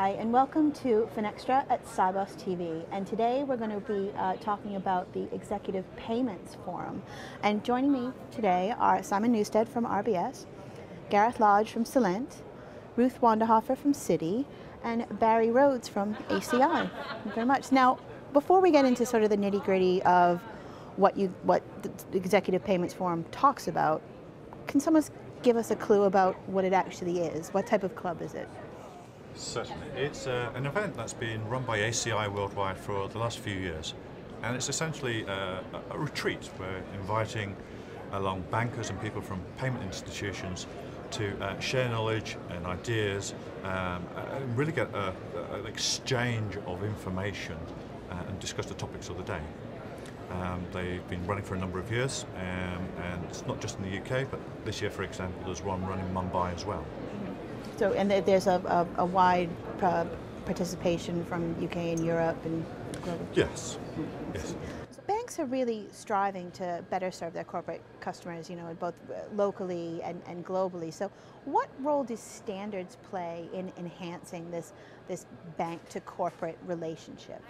Hi, and welcome to FinExtra at Sibos TV. And today we're going to be talking about the Executive Payments Forum. And joining me today are Simon Newstead from RBS, Gareth Lodge from Celent, Ruth Wandhöfer from Citi, and Barry Rhodes from ACI. Thank you very much. Now, before we get into sort of the nitty-gritty of what the Executive Payments Forum talks about, can someone give us a clue about what it actually is? What type of club is it? Certainly. It's an event that's been run by ACI Worldwide for the last few years, and it's essentially a retreat. We're inviting along bankers and people from payment institutions to share knowledge and ideas and really get an exchange of information and discuss the topics of the day. They've been running for a number of years, and it's not just in the UK, but this year, for example, there's one running in Mumbai as well. So, and there's a wide participation from UK and Europe and global? Yes. Yes. So banks are really striving to better serve their corporate customers, both locally and globally. So what role do standards play in enhancing this bank to corporate relationship?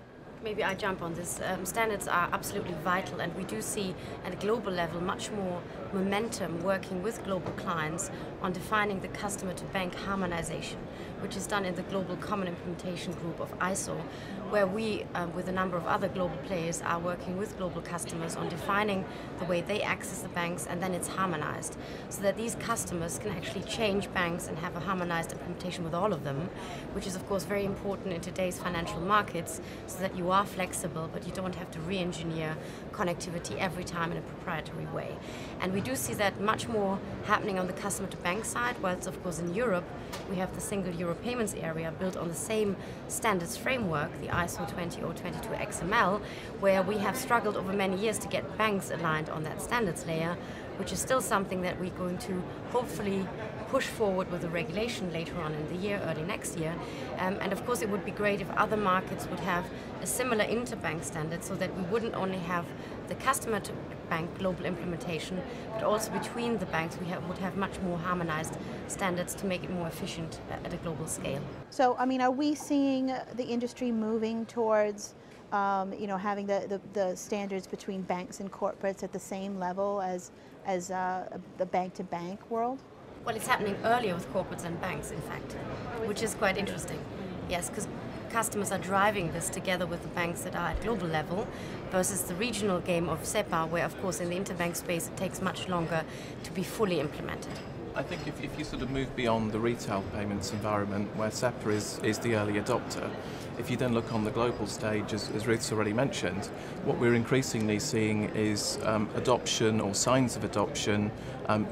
Maybe I jump on this. Standards are absolutely vital, and we do see at a global level much more momentum working with global clients on defining the customer-to-bank harmonization, which is done in the Global Common Implementation Group of ISO, where we, with a number of other global players, are working with global customers on defining the way they access the banks, and then it's harmonized, so that these customers can actually change banks and have a harmonized implementation with all of them, which is of course very important in today's financial markets, so that you are flexible, but you don't have to re-engineer connectivity every time in a proprietary way. And we do see that much more happening on the customer-to-bank side, whilst of course in Europe we have the single euro payments area built on the same standards framework, the ISO 20022 XML, where we have struggled over many years to get banks aligned on that standards layer, which is still something that we're going to hopefully push forward with the regulation later on in the year, early next year. And of course it would be great if other markets would have a similar interbank standard, so that we wouldn't only have the customer to bank global implementation, but also between the banks we would have much more harmonized standards to make it more efficient at a global scale. So, I mean, are we seeing the industry moving towards having the standards between banks and corporates at the same level as the bank-to-bank world? Well, it's happening earlier with corporates and banks, in fact, which is quite interesting. Yes, because customers are driving this together with the banks that are at global level versus the regional game of SEPA, where of course in the interbank space it takes much longer to be fully implemented. I think if you sort of move beyond the retail payments environment where SEPA is the early adopter, if you then look on the global stage, as Ruth's already mentioned, what we're increasingly seeing is adoption or signs of adoption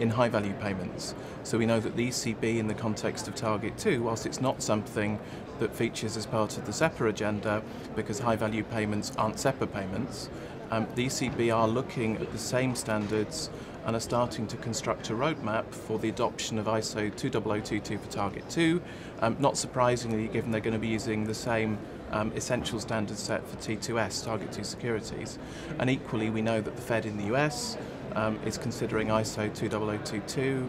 in high-value payments. So we know that the ECB in the context of Target 2, whilst it's not something that features as part of the SEPA agenda because high-value payments aren't SEPA payments, the ECB are looking at the same standards and are starting to construct a roadmap for the adoption of ISO 20022 for Target 2, not surprisingly given they're going to be using the same essential standard set for T2S, Target 2 securities. And equally we know that the Fed in the US is considering ISO 20022.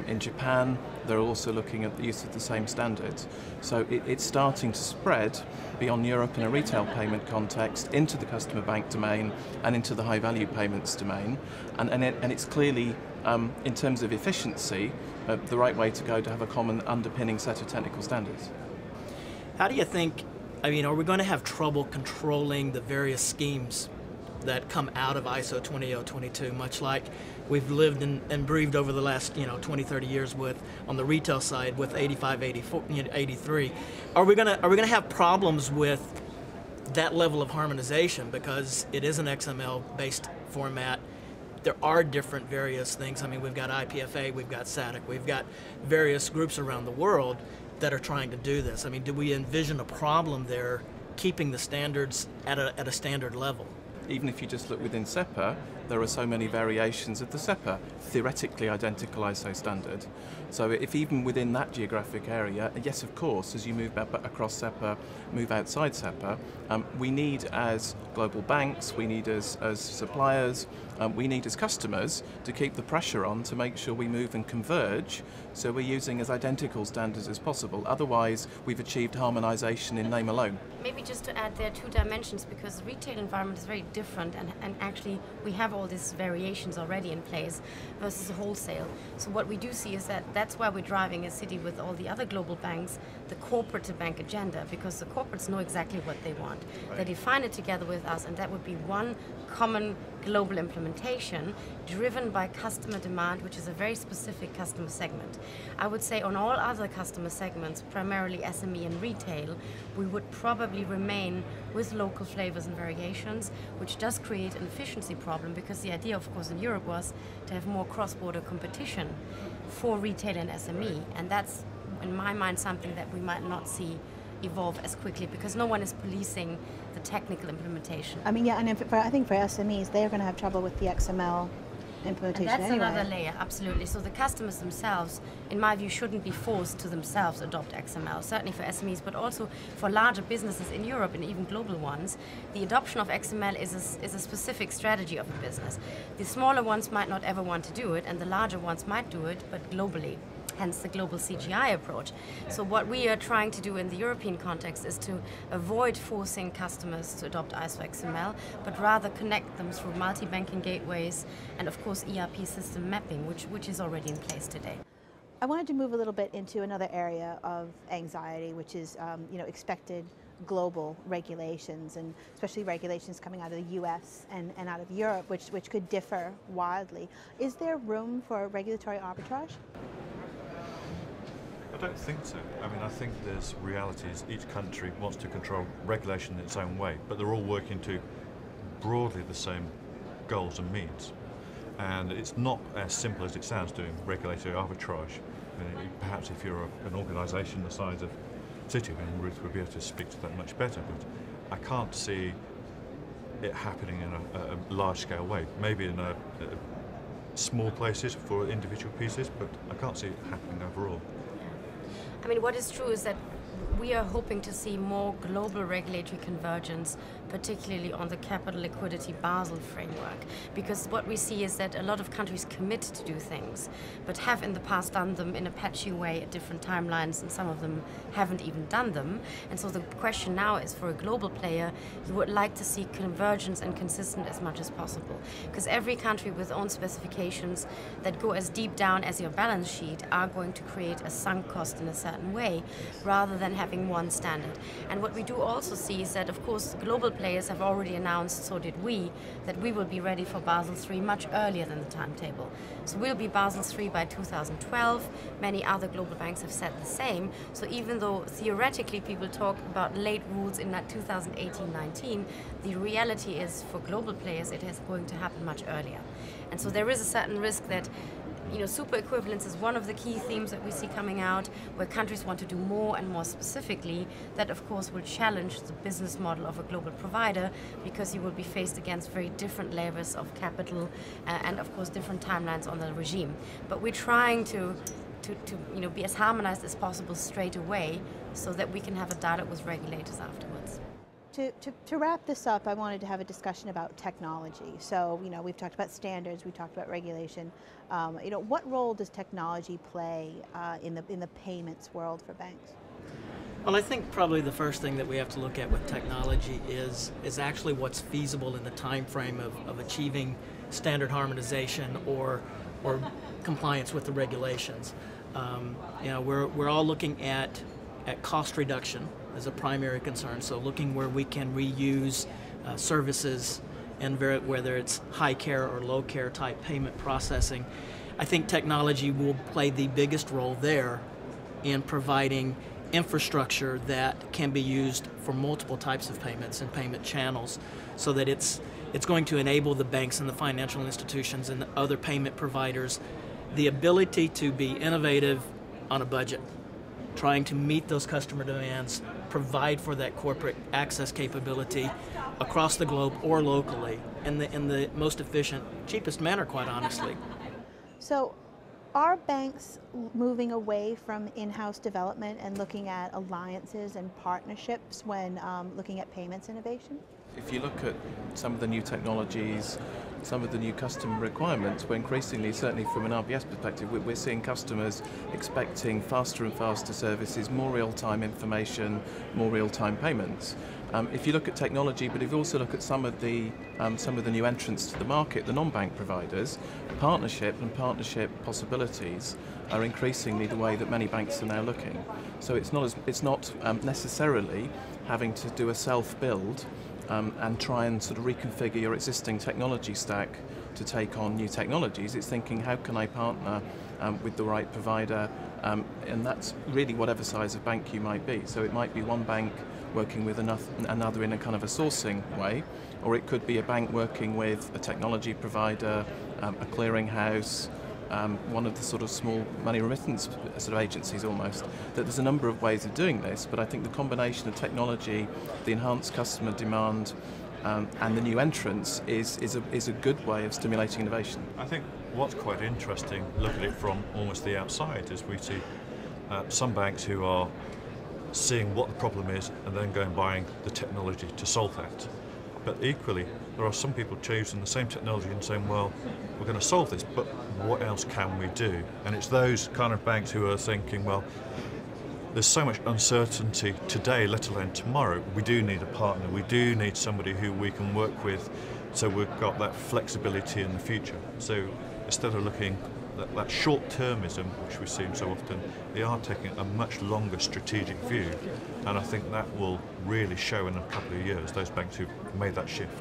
In Japan they're also looking at the use of the same standards. So it's starting to spread beyond Europe in a retail payment context into the customer bank domain and into the high value payments domain, and it's clearly in terms of efficiency the right way to go to have a common underpinning set of technical standards. How do you think, are we going to have trouble controlling the various schemes that come out of ISO 20022, much like we've lived and breathed over the last 20, 30 years with, on the retail side, with 85, 84, 83. Are we gonna have problems with that level of harmonization because it is an XML-based format? There are different various things. We've got IPFA, we've got SADC, we've got various groups around the world that are trying to do this. Do we envision a problem there keeping the standards at a standard level? even if you just look within SEPA, there are so many variations of the SEPA, theoretically identical ISO standard. So if even within that geographic area, yes, of course, as you move across SEPA, move outside SEPA, we need as global banks, we need as suppliers, we need as customers to keep the pressure on to make sure we move and converge, so we're using as identical standards as possible. Otherwise, we've achieved harmonisation in name alone. Maybe just to add, there are two dimensions, because the retail environment is very different, and actually we have all these variations already in place versus wholesale. So what we do see is that that's why we're driving as Citi with all the other global banks the corporate to bank agenda, because the corporates know exactly what they want. Right. They define it together with us, and that would be one common global implementation driven by customer demand, which is a very specific customer segment. I would say on all other customer segments, primarily SME and retail, we would probably remain with local flavors and variations, which does create an efficiency problem, because the idea, of course, in Europe was to have more cross-border competition for retail and SME, and that's, in my mind, something that we might not see evolve as quickly, because no one is policing the technical implementation. I mean, yeah, and I think for SMEs, they're going to have trouble with the XML implementation and that's anyway. Another layer, absolutely. So the customers themselves, in my view, shouldn't be forced to themselves adopt XML, certainly for SMEs, but also for larger businesses in Europe and even global ones. The adoption of XML is a specific strategy of a business. The smaller ones might not ever want to do it, and the larger ones might do it, but globally. Hence the global CGI approach. So what we are trying to do in the European context is to avoid forcing customers to adopt ISO XML, but rather connect them through multi-banking gateways and, of course, ERP system mapping, which is already in place today. I wanted to move a little bit into another area of anxiety, which is expected global regulations, and especially regulations coming out of the US and out of Europe, which could differ wildly. Is there room for regulatory arbitrage? I don't think so. I mean, I think there's realities. Each country wants to control regulation in its own way, but they're all working to broadly the same goals and means. And it's not as simple as it sounds doing regulatory arbitrage. I mean, perhaps if you're an organisation the size of Citi, and Ruth would be able to speak to that much better, but I can't see it happening in a large-scale way. Maybe in small places for individual pieces, but I can't see it happening overall. I mean, what is true is that we are hoping to see more global regulatory convergence, particularly on the capital liquidity Basel framework, because what we see is that a lot of countries commit to do things, but have in the past done them in a patchy way at different timelines, and some of them haven't even done them. And so the question now is, for a global player, you would like to see convergence and consistent as much as possible, because every country with own specifications that go as deep down as your balance sheet are going to create a sunk cost in a certain way, rather than having one standard. And what we do also see is that, of course, global players have already announced, so did we, that we will be ready for Basel III much earlier than the timetable. So we'll be Basel III by 2012. Many other global banks have said the same. So even though theoretically people talk about late rules in 2018-19, the reality is, for global players, it is going to happen much earlier. And so there is a certain risk that super equivalence is one of the key themes that we see coming out, where countries want to do more and more specifically. That, of course, will challenge the business model of a global provider, because you will be faced against very different levels of capital and, of course, different timelines on the regime. But we're trying to be as harmonized as possible straight away, so that we can have a dialogue with regulators afterwards. To wrap this up, I wanted to have a discussion about technology. So, we've talked about standards, we talked about regulation. What role does technology play in the payments world for banks? Well, I think probably the first thing that we have to look at with technology is actually what's feasible in the time frame of achieving standard harmonization or compliance with the regulations. We're all looking at cost reduction as a primary concern, so looking where we can reuse services, and whether it's high care or low care type payment processing. I think technology will play the biggest role there in providing infrastructure that can be used for multiple types of payments and payment channels, so that it's going to enable the banks and the financial institutions and the other payment providers the ability to be innovative on a budget. trying to meet those customer demands, provide for that corporate access capability across the globe or locally in the most efficient, cheapest manner, quite honestly. So are banks moving away from in-house development and looking at alliances and partnerships when looking at payments innovation? If you look at some of the new technologies, some of the new customer requirements, we're increasingly, certainly from an RBS perspective, we're seeing customers expecting faster and faster services, more real-time information, more real-time payments. If you look at technology, but if you also look at some of the new entrants to the market, the non-bank providers, partnership possibilities are increasingly the way that many banks are now looking. So it's not necessarily having to do a self-build and try and sort of reconfigure your existing technology stack to take on new technologies. It's thinking, how can I partner with the right provider, and that's really whatever size of bank you might be. So it might be one bank working with another in a kind of a sourcing way, or it could be a bank working with a technology provider, a clearinghouse, one of the sort of small money remittance sort of agencies almost. That there's a number of ways of doing this, but I think the combination of technology, the enhanced customer demand, and the new entrants is a good way of stimulating innovation. I think what's quite interesting, looking at it from almost the outside, is we see some banks who are seeing what the problem is and then going buying the technology to solve that. But equally, there are some people choosing the same technology and saying, well, we're going to solve this, but what else can we do? And it's those kind of banks who are thinking, well, there's so much uncertainty today, let alone tomorrow. We do need a partner. We do need somebody who we can work with, so we've got that flexibility in the future. So instead of looking at that short-termism, which we see so often, they are taking a much longer strategic view. And I think that will really show in a couple of years, those banks who've made that shift.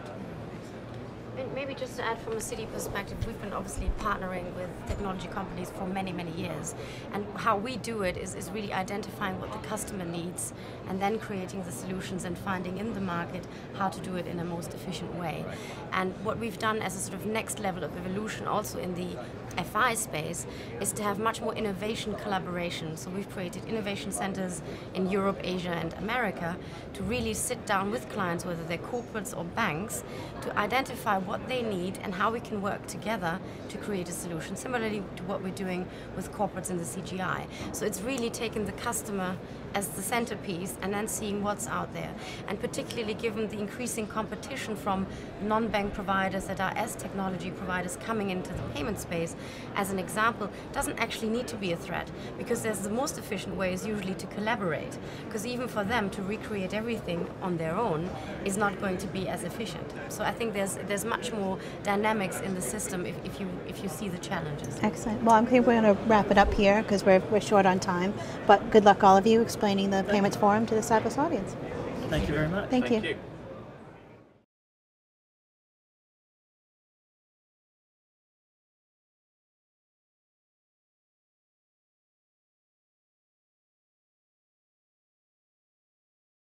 And maybe just to add from a Citi perspective, we've been obviously partnering with technology companies for many, many years. And how we do it is really identifying what the customer needs and then creating the solutions and finding in the market how to do it in a most efficient way. And what we've done as a sort of next level of evolution also in the FI space is to have much more innovation collaboration. So we've created innovation centers in Europe, Asia and America to really sit down with clients, whether they're corporates or banks, to identify what they need and how we can work together to create a solution, similarly to what we're doing with corporates in the CGI. So it's really taking the customer as the centerpiece and then seeing what's out there. And particularly given the increasing competition from non-bank providers that are as technology providers coming into the payment space, as an example, doesn't actually need to be a threat, because there's the most efficient way is usually to collaborate, because even for them to recreate everything on their own is not going to be as efficient. So I think there's much more dynamics in the system if you see the challenges. Excellent. Well, I think we're going to wrap it up here because we're short on time, but good luck all of you explaining the Payments Forum to the Sibos audience. Thank you very much. Thank you. You.